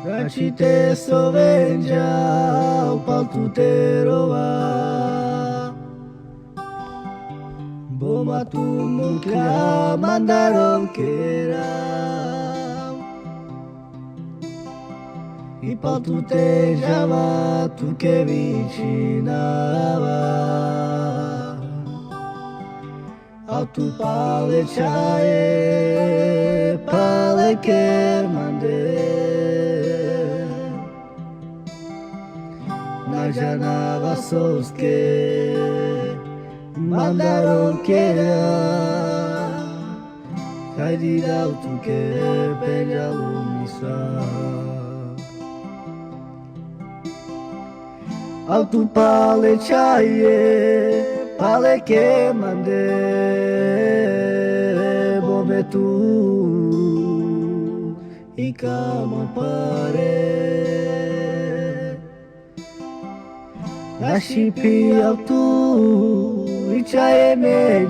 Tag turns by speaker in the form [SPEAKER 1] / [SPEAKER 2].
[SPEAKER 1] Racite sovengia o paltuterova Boma tu muka mandaron kera I paltute java tu che vicinava A tu pale chae pale che mande Na janava soske mandaron kera Cairá tu que bella lumisa Al tu pale chaie pale che mande Bome tu I camo pare Lasci più tu, i c'hai e me